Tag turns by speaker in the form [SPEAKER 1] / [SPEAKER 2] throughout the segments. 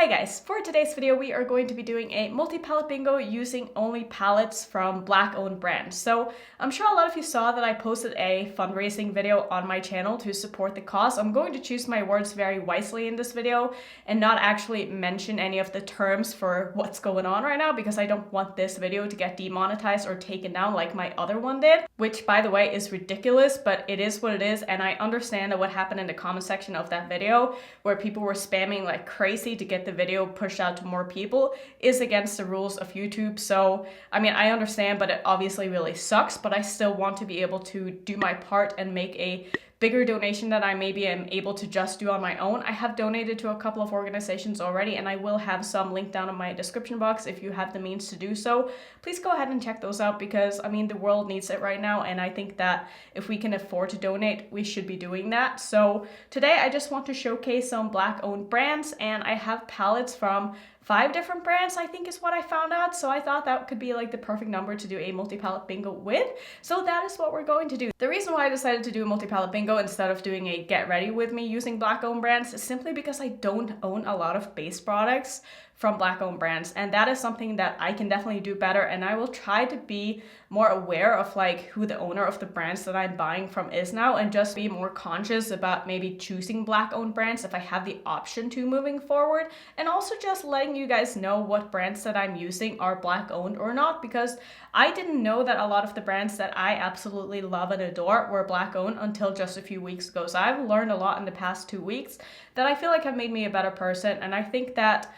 [SPEAKER 1] Hi guys, for today's video we are going to be doing a multi-palette bingo using only palettes from black owned brands. So I'm sure a lot of you saw that I posted a fundraising video on my channel to support the cause. I'm going to choose my words very wisely in this video and not actually mention any of the terms for what's going on right now because I don't want this video to get demonetized or taken down like my other one did, which by the way is ridiculous, but it is what it is. And I understand that what happened in the comment section of that video where people were spamming like crazy to get the video pushed out to more people is against the rules of YouTube. So I mean, I understand, but it obviously really sucks, but I still want to be able to do my part and make a bigger donation that I maybe am able to just do on my own. I have donated to a couple of organizations already, and I will have some linked down in my description box if you have the means to do so. Please go ahead and check those out because I mean the world needs it right now, and I think that if we can afford to donate, we should be doing that. So today I just want to showcase some black owned brands, and I have palettes from 5 different brands, I think is what I found out. So I thought that could be like the perfect number to do a multi-palette bingo with. So that is what we're going to do. The reason why I decided to do a multi-palette bingo instead of doing a get ready with me using black owned brands is simply because I don't own a lot of base products from black owned brands, and that is something that I can definitely do better, and I will try to be more aware of like who the owner of the brands that I'm buying from is now, and just be more conscious about maybe choosing black owned brands if I have the option to moving forward, and also just letting you guys know what brands that I'm using are black owned or not, because I didn't know that a lot of the brands that I absolutely love and adore were black owned until just a few weeks ago. So I've learned a lot in the past 2 weeks that I feel like have made me a better person, and I think that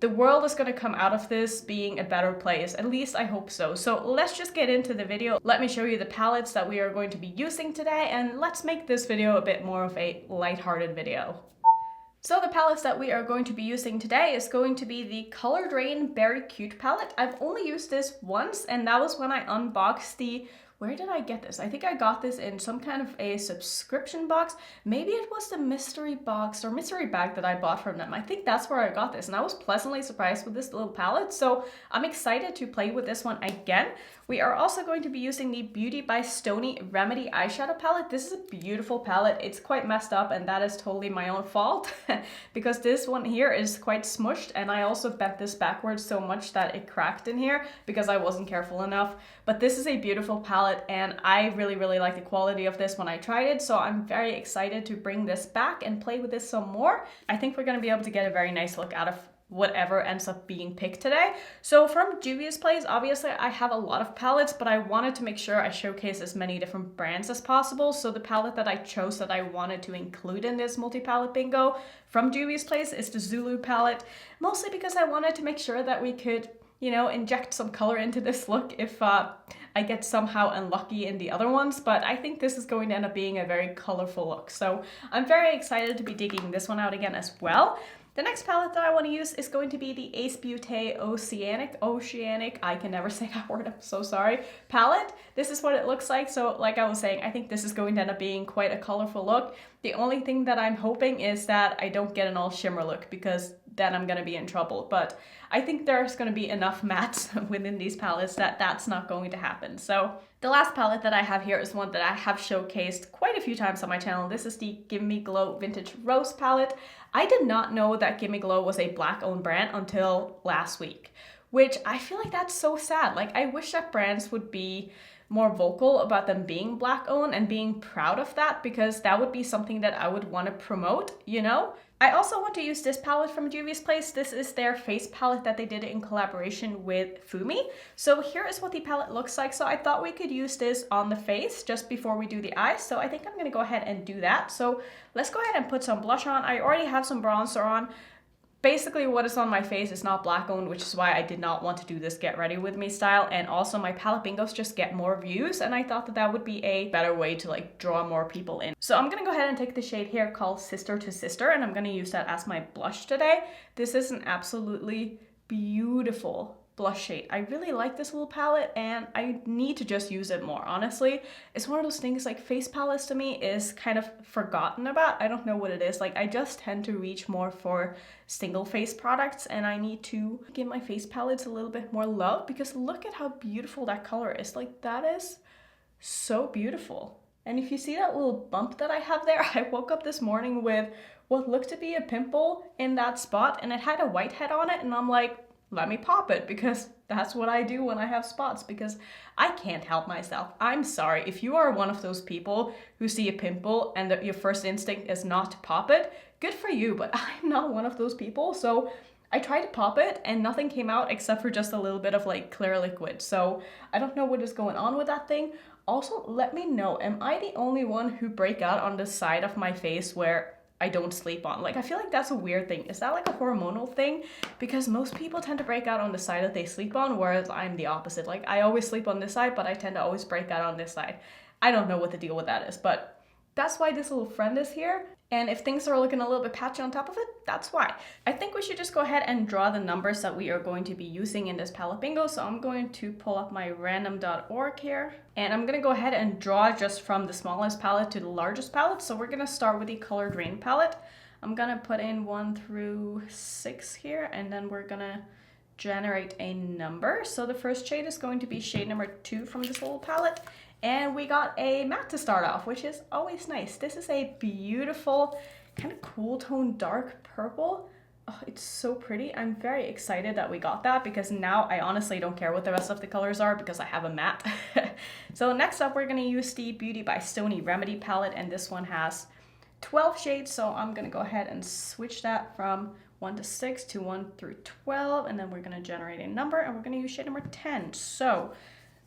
[SPEAKER 1] the world is going to come out of this being a better place. At least I hope so. So let's just get into the video. Let me show you the palettes that we are going to be using today, and let's make this video a bit more of a lighthearted video. So the palettes that we are going to be using today is going to be the Colored Rain Berry Cute palette. I've only used this once, and that was when I unboxed the... Where did I get this? I think I got this in some kind of a subscription box. Maybe it was the mystery box or mystery bag that I bought from them. I think that's where I got this, and I was pleasantly surprised with this little palette. So I'm excited to play with this one again. We are also going to be using the Beauty by Stony Remedy eyeshadow palette. This is a beautiful palette. It's quite messed up, and that is totally my own fault because this one here is quite smushed, and I also bent this backwards so much that it cracked in here because I wasn't careful enough. But this is a beautiful palette, and I really like the quality of this when I tried it, so I'm very excited to bring this back and play with this some more. I think we're going to be able to get a very nice look out of whatever ends up being picked today. So from Juvias Place, obviously I have a lot of palettes, but I wanted to make sure I showcase as many different brands as possible. So the palette that I chose that I wanted to include in this multi-palette bingo from Juvias Place is the Zulu palette, mostly because I wanted to make sure that we could, you know, inject some color into this look if I get somehow unlucky in the other ones, but I think this is going to end up being a very colorful look. So I'm very excited to be digging this one out again as well. The next palette that I want to use is going to be the Ace Beaute Oceanic, I can never say that word, I'm so sorry, palette. This is what it looks like. So like I was saying, I think this is going to end up being quite a colorful look. The only thing that I'm hoping is that I don't get an all shimmer look, because then I'm going to be in trouble. But I think there's going to be enough mattes within these palettes that that's not going to happen. So the last palette that I have here is one that I have showcased quite a few times on my channel. This is the Gimme Glow Vintage Rose palette. I did not know that Gimme Glow was a black owned brand until last week, which I feel like that's so sad. Like, I wish that brands would be more vocal about them being black owned and being proud of that, because that would be something that I would want to promote, you know? I also want to use this palette from Juvias Place. This is their face palette that they did in collaboration with Fumi. So here is what the palette looks like. So I thought we could use this on the face just before we do the eyes. So I think I'm going to go ahead and do that. So let's go ahead and put some blush on. I already have some bronzer on. Basically what is on my face is not black owned, which is why I did not want to do this get ready with me style. And also my palette bingos just get more views, and I thought that that would be a better way to like draw more people in. So I'm gonna go ahead and take the shade here called Sister to Sister, and I'm gonna use that as my blush today. This is an absolutely beautiful blush shade. I really like this little palette, and I need to just use it more, honestly. It's one of those things, like, face palettes to me is kind of forgotten about. I don't know what it is. Like, I just tend to reach more for single face products, and I need to give my face palettes a little bit more love, because look at how beautiful that color is. Like, that is so beautiful. And if you see that little bump that I have there, I woke up this morning with what looked to be a pimple in that spot, and it had a whitehead on it, and I'm like, let me pop it, because that's what I do when I have spots, because I can't help myself. I'm sorry, if you are one of those people who see a pimple and your first instinct is not to pop it, good for you, but I'm not one of those people. So I tried to pop it and nothing came out except for just a little bit of like clear liquid. So I don't know what is going on with that thing. Also, let me know, am I the only one who break out on the side of my face where I don't sleep on? Like, I feel like that's a weird thing. Is that like a hormonal thing? Because most people tend to break out on the side that they sleep on, whereas I'm the opposite. Like, I always sleep on this side, but I tend to always break out on this side. I don't know what the deal with that is, but that's why this little friend is here. And if things are looking a little bit patchy on top of it, that's why. I think we should just go ahead and draw the numbers that we are going to be using in this palette bingo. So I'm going to pull up my random.org here. And I'm gonna go ahead and draw just from the smallest palette to the largest palette. So we're gonna start with the colored rain palette. I'm gonna put in 1 through 6 here, and then we're gonna generate a number. So the first shade is going to be shade number 2 from this little palette. And we got a matte to start off, which is always nice. This is a beautiful, kind of cool tone, dark purple. Oh, it's so pretty. I'm very excited that we got that, because now I honestly don't care what the rest of the colors are because I have a matte. So next up, we're gonna use the Beauty by Stony Remedy palette, and this one has 12 shades. So I'm gonna go ahead and switch that from 1 to 6 to 1 through 12, and then we're gonna generate a number, and we're gonna use shade number 10. So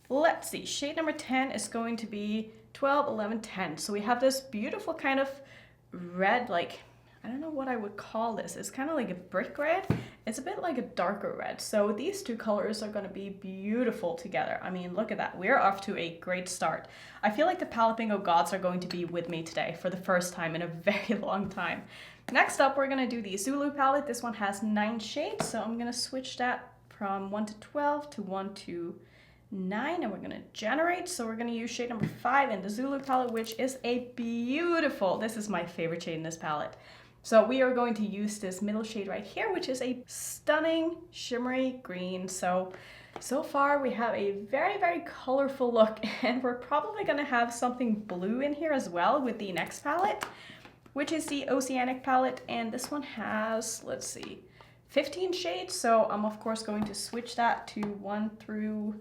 [SPEAKER 1] let's see, shade number 10 is going to be 12, 11, 10. So we have this beautiful kind of red, like, I don't know what I would call this. It's kind of like a brick red. It's a bit like a darker red. So these two colors are going to be beautiful together. I mean, look at that. We're off to a great start. I feel like the palette bingo gods are going to be with me today for the first time in a very long time. Next up, we're going to do the Zulu palette. This one has 9 shades. So I'm going to switch that from 1 to 12 to 1 to 9, and we're gonna generate. So we're gonna use shade number 5 in the Zulu palette, which is a beautiful, this is my favorite shade in this palette. So we are going to use this middle shade right here, which is a stunning shimmery green. So far we have a very, very colorful look, and we're probably gonna have something blue in here as well with the next palette, which is the Oceanic palette. And this one has, let's see, 15 shades. So I'm of course going to switch that to 1 through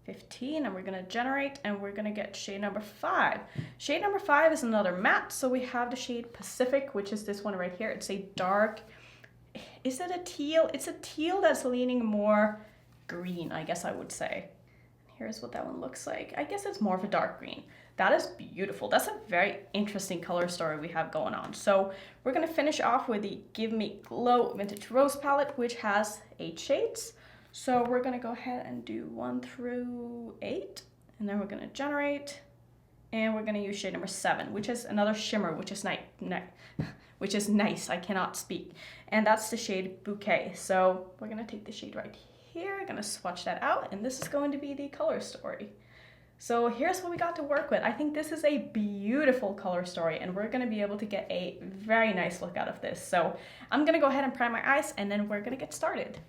[SPEAKER 1] 15, and we're gonna generate, and we're gonna get shade number 5. Shade number 5 is another matte. So we have the shade Pacific, which is this one right here. It's a dark, is it a teal? It's a teal that's leaning more green, I guess I would say. Here's what that one looks like. I guess it's more of a dark green. That is beautiful. That's a very interesting color story we have going on. So we're gonna finish off with the Give Me Glow Vintage Rose palette, which has 8 shades. So we're gonna go ahead and do 1 through 8, and then we're gonna generate, and we're gonna use shade number 7, which is another shimmer, which is nice. I cannot speak. And that's the shade Bouquet. So we're gonna take the shade right here, gonna swatch that out, and this is going to be the color story. So here's what we got to work with. I think this is a beautiful color story, and we're gonna be able to get a very nice look out of this. So I'm gonna go ahead and prime my eyes, and then we're gonna get started.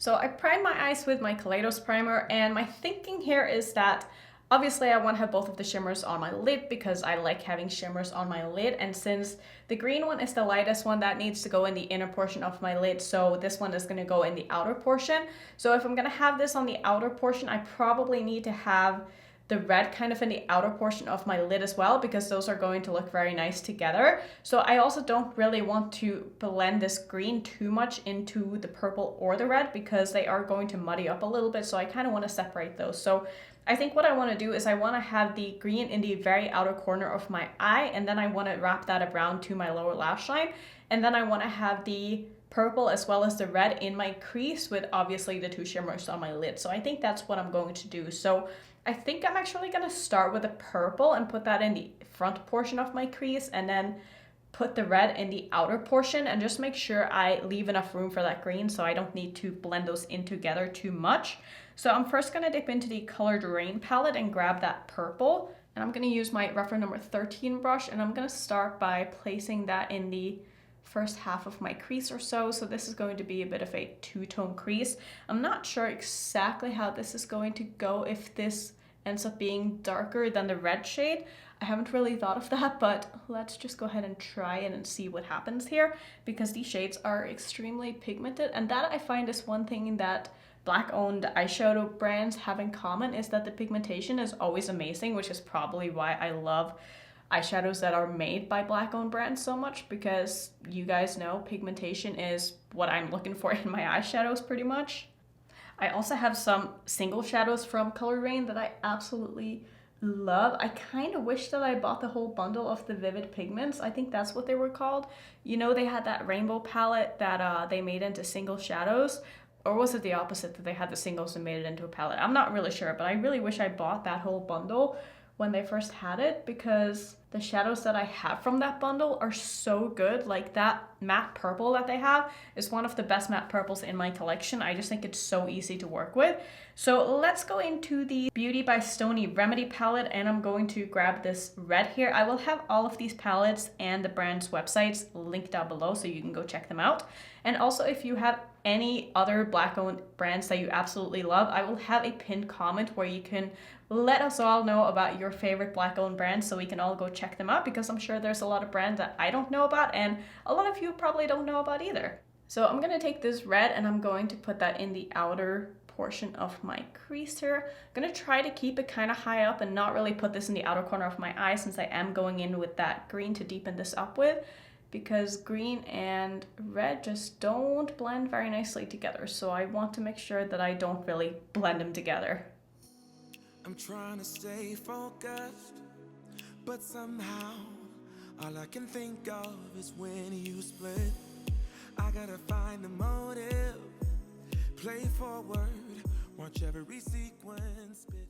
[SPEAKER 1] So I primed my eyes with my Kaleidos primer, and my thinking here is that obviously I want to have both of the shimmers on my lid because I like having shimmers on my lid, and since the green one is the lightest one, that needs to go in the inner portion of my lid, so this one is going to go in the outer portion. So if I'm going to have this on the outer portion, I probably need to have the red kind of in the outer portion of my lid as well, because those are going to look very nice together. So I also don't really want to blend this green too much into the purple or the red, because they are going to muddy up a little bit. So I kind of want to separate those. So I think what I want to do is I want to have the green in the very outer corner of my eye, and then I want to wrap that around to my lower lash line. And then I want to have the purple as well as the red in my crease, with obviously the 2 shimmers on my lid. So I think that's what I'm going to do. So I think I'm actually going to start with the purple and put that in the front portion of my crease, and then put the red in the outer portion, and just make sure I leave enough room for that green so I don't need to blend those in together too much. So I'm first going to dip into the colored rain palette and grab that purple, and I'm going to use my referral number 13 brush, and I'm going to start by placing that in the first half of my crease or so. So this is going to be a bit of a 2-tone crease. I'm not sure exactly how this is going to go, if this ends up being darker than the red shade. I haven't really thought of that, but let's just go ahead and try it and see what happens here, because these shades are extremely pigmented, and that I find is one thing that Black-owned eyeshadow brands have in common, is that the pigmentation is always amazing, which is probably why I love eyeshadows that are made by Black-owned brands so much, because you guys know pigmentation is what I'm looking for in my eyeshadows pretty much. I also have some single shadows from Color Raine that I absolutely love. I kind of wish that I bought the whole bundle of the Vivid Pigments. I think that's what they were called. You know, they had that rainbow palette that they made into single shadows. Or was it the opposite, that they had the singles and made it into a palette? I'm not really sure, but I really wish I bought that whole bundle when they first had it, because the shadows that I have from that bundle are so good. Like that matte purple that they have is one of the best matte purples in my collection. I just think it's so easy to work with. So let's go into the Beauty by Stony Remedy palette, and I'm going to grab this red here. I will have all of these palettes and the brand's websites linked down below so you can go check them out. And also, if you have any other Black-owned brands that you absolutely love, I will have a pinned comment where you can let us all know about your favorite Black-owned brands so we can all go check them out, because I'm sure there's a lot of brands that I don't know about and a lot of you probably don't know about either. So I'm going to take this red and I'm going to put that in the outer portion of my crease here. I'm going to try to keep it kind of high up and not really put this in the outer corner of my eye, since I am going in with that green to deepen this up with, because green and red just don't blend very nicely together. So I want to make sure that I don't really blend them together.
[SPEAKER 2] I'm trying to stay focused, but somehow all I can think of is when you split. I gotta find the motive, play forward, watch every sequence bit.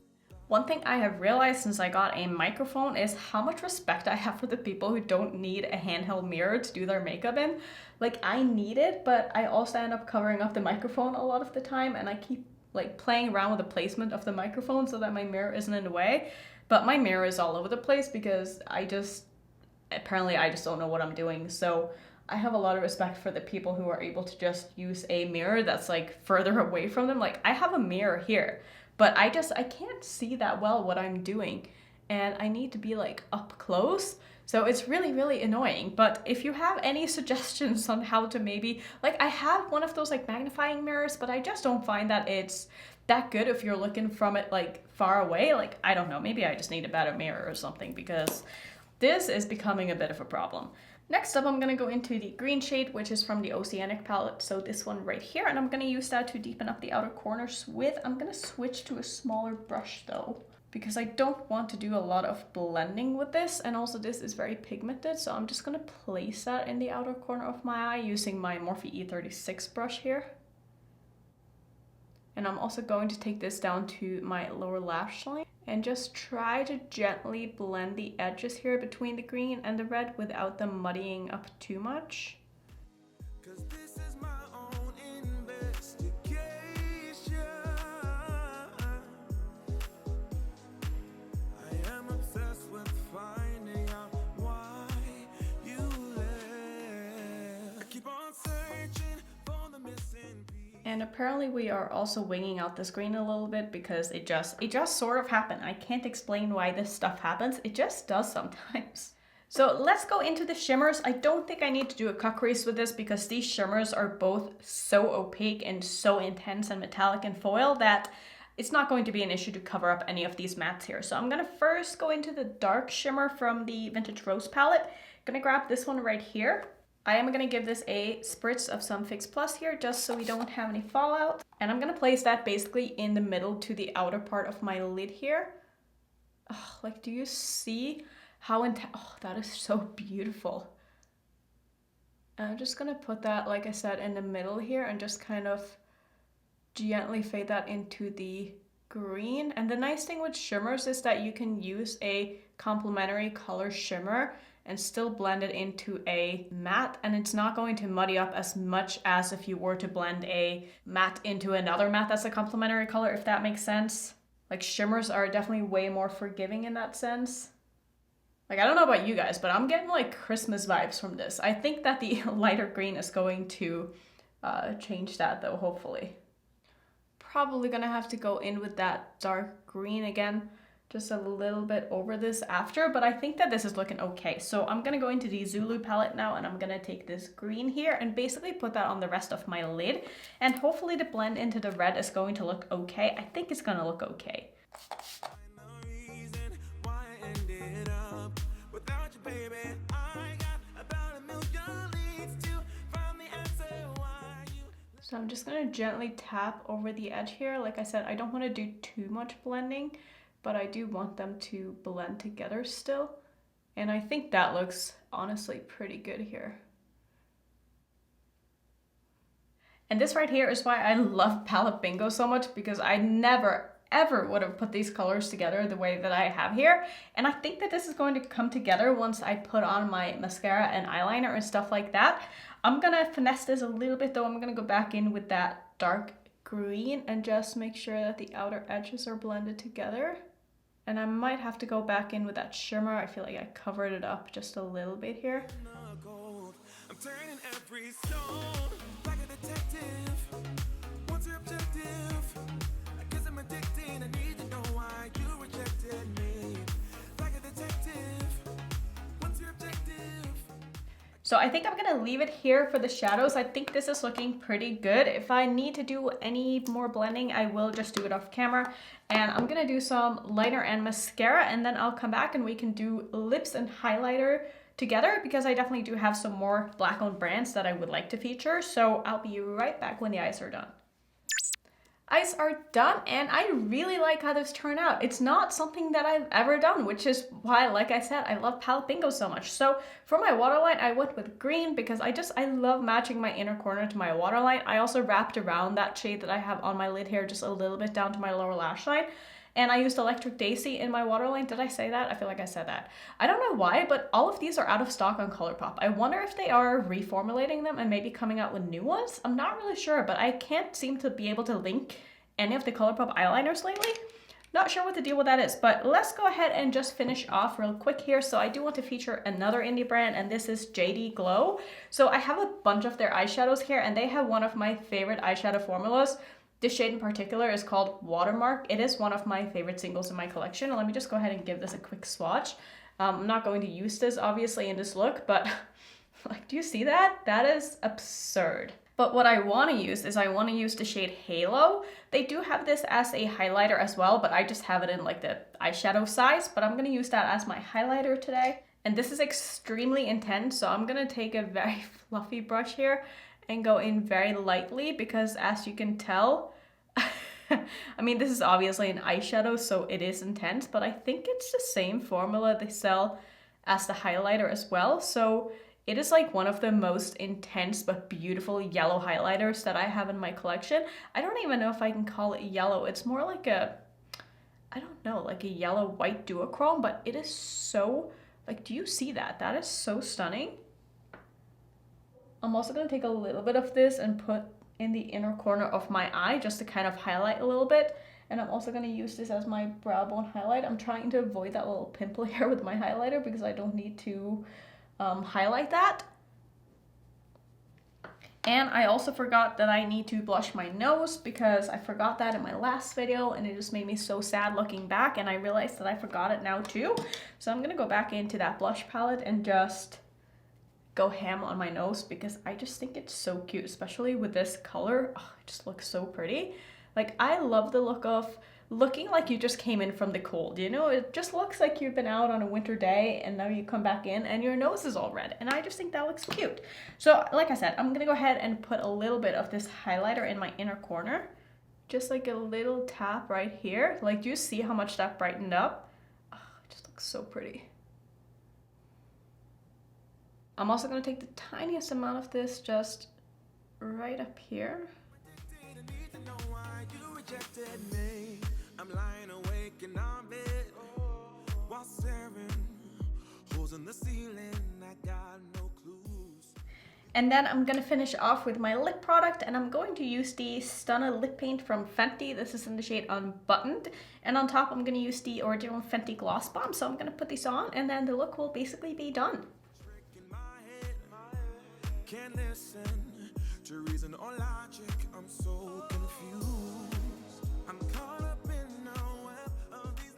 [SPEAKER 1] One thing I have realized since I got a microphone is how much respect I have for the people who don't need a handheld mirror to do their makeup in. Like, I need it, but I also end up covering up the microphone a lot of the time, and I keep like playing around with the placement of the microphone so that my mirror isn't in the way. But my mirror is all over the place because apparently I just don't know what I'm doing. So I have a lot of respect for the people who are able to just use a mirror that's like further away from them. Like, I have a mirror here, but I can't see that well what I'm doing, and I need to be like up close. So it's really, really annoying. But if you have any suggestions on how to maybe, like, I have one of those like magnifying mirrors, but I just don't find that it's that good if you're looking from it like far away. Like, I don't know, maybe I just need a better mirror or something, because this is becoming a bit of a problem. Next up, I'm going to go into the green shade, which is from the Oceanic palette. So this one right here, and I'm going to use that to deepen up the outer corners with. I'm going to switch to a smaller brush though, because I don't want to do a lot of blending with this, and also this is very pigmented, so I'm just going to place that in the outer corner of my eye using my Morphe E36 brush here. And I'm also going to take this down to my lower lash line and just try to gently blend the edges here between the green and the red without them muddying up too much. And apparently we are also winging out this green a little bit because it just sort of happened. I can't explain why this stuff happens. It just does sometimes. So let's go into the shimmers. I don't think I need to do a cut crease with this because these shimmers are both so opaque and so intense and metallic and foil that it's not going to be an issue to cover up any of these mattes here. So I'm gonna first go into the dark shimmer from the Vintage Rose palette. I'm gonna grab this one right here. I am going to give this a spritz of some Fix Plus here just so we don't have any fallout. And I'm going to place that basically in the middle to the outer part of my lid here. Oh, like, do you see how intense? Oh, that is so beautiful. And I'm just going to put that, like I said, in the middle here and just kind of gently fade that into the green. And the nice thing with shimmers is that you can use a complementary color shimmer and still blend it into a matte, and it's not going to muddy up as much as if you were to blend a matte into another matte that's a complementary color, if that makes sense. Like, shimmers are definitely way more forgiving in that sense. Like, I don't know about you guys, but I'm getting like Christmas vibes from this. I think that the lighter green is going to change that though, hopefully. Probably gonna have to go in with that dark green again just a little bit over this after, but I think that this is looking okay. So I'm gonna go into the Zulu palette now, and I'm gonna take this green here and basically put that on the rest of my lid. And hopefully the blend into the red is going to look okay. I think it's gonna look okay. So I'm just gonna gently tap over the edge here. Like I said, I don't want to do too much blending, but I do want them to blend together still. And I think that looks honestly pretty good here. And this right here is why I love palette bingo so much, because I never ever would have put these colors together the way that I have here. And I think that this is going to come together once I put on my mascara and eyeliner and stuff like that. I'm gonna finesse this a little bit though. I'm gonna go back in with that dark green and just make sure that the outer edges are blended together. And I might have to go back in with that shimmer. I feel like I covered it up just a little bit here.
[SPEAKER 2] I'm turning every stone like a detective. What's your objective? I guess I'm addicted. I need to know why you rejected me. Like a detective. What's your objective?
[SPEAKER 1] So I think I'm gonna leave it here for the shadows. I think this is looking pretty good. If I need to do any more blending, I will just do it off camera. And I'm gonna do some liner and mascara, and then I'll come back and we can do lips and highlighter together, because I definitely do have some more black-owned brands that I would like to feature. So I'll be right back when the eyes are done. Eyes are done, and I really like how this turned out. It's not something that I've ever done, which is why, like I said, I love palette bingo so much. So for my waterline, I went with green because I love matching my inner corner to my waterline. I also wrapped around that shade that I have on my lid here just a little bit down to my lower lash line. And I used Electric Daisy in my waterline. Did I say that? I feel like I said that. I don't know why, but all of these are out of stock on ColourPop. I wonder if they are reformulating them and maybe coming out with new ones. I'm not really sure, but I can't seem to be able to link any of the ColourPop eyeliners lately. Not sure what the deal with that is, but let's go ahead and just finish off real quick here. So I do want to feature another indie brand, and this is JD Glow. So I have a bunch of their eyeshadows here, and they have one of my favorite eyeshadow formulas. This shade in particular is called Watermark. It is one of my favorite singles in my collection. Let me just go ahead and give this a quick swatch. I'm not going to use this obviously in this look, but like, do you see that? That is absurd. But what I want to use is I want to use the shade Halo. They do have this as a highlighter as well, but I just have it in like the eyeshadow size, but I'm going to use that as my highlighter today. And this is extremely intense, so I'm going to take a very fluffy brush here and go in very lightly, because as you can tell, I mean, this is obviously an eyeshadow, so it is intense, but I think it's the same formula they sell as the highlighter as well. So it is like one of the most intense but beautiful yellow highlighters that I have in my collection. I don't even know if I can call it yellow. It's more like a, I don't know, like a yellow-white duochrome, but it is so, like, do you see that? That is so stunning. I'm also going to take a little bit of this and put in the inner corner of my eye just to kind of highlight a little bit. And I'm also going to use this as my brow bone highlight. I'm trying to avoid that little pimple here with my highlighter because I don't need to highlight that. And I also forgot that I need to blush my nose, because I forgot that in my last video and it just made me so sad looking back, and I realized that I forgot it now too. So I'm going to go back into that blush palette and just go ham on my nose, because I just think it's so cute, especially with this color. Oh, it just looks so pretty. Like, I love the look of looking like you just came in from the cold, you know? It just looks like you've been out on a winter day and now you come back in and your nose is all red, and I just think that looks cute. So like I said, I'm gonna go ahead and put a little bit of this highlighter in my inner corner, just like a little tap right here. Like, do you see how much that brightened up? Oh, it just looks so pretty. I'm also going to take the tiniest amount of this just right up here. And then I'm going to finish off with my lip product, and I'm going to use the Stony lip paint from Fenty. This is in the shade Unbuttoned. And on top I'm going to use the original Fenty Gloss Bomb. So I'm going to put these on, and then the look will basically be done. Can't listen to reason or logic. I'm so confused. I'm caught up in a web of these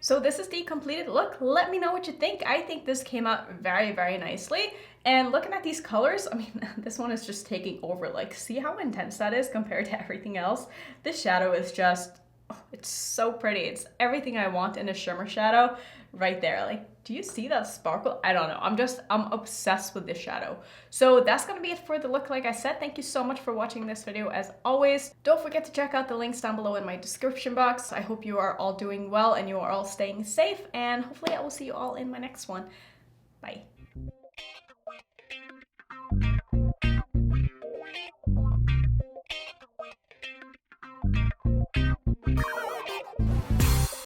[SPEAKER 1] So this is the completed look. Let me know what you think. I think this came out very, very nicely. And looking at these colors, I mean, this one is just taking over. Like, see how intense that is compared to everything else? This shadow is just, oh, it's so pretty. It's everything I want in a shimmer shadow right there. Like, do you see that sparkle? I don't know. I'm obsessed with this shadow. So that's gonna be it for the look. Like I said, thank you so much for watching this video as always. Don't forget to check out the links down below in my description box. I hope you are all doing well and you are all staying safe, and hopefully I will see you all in my next one. Bye.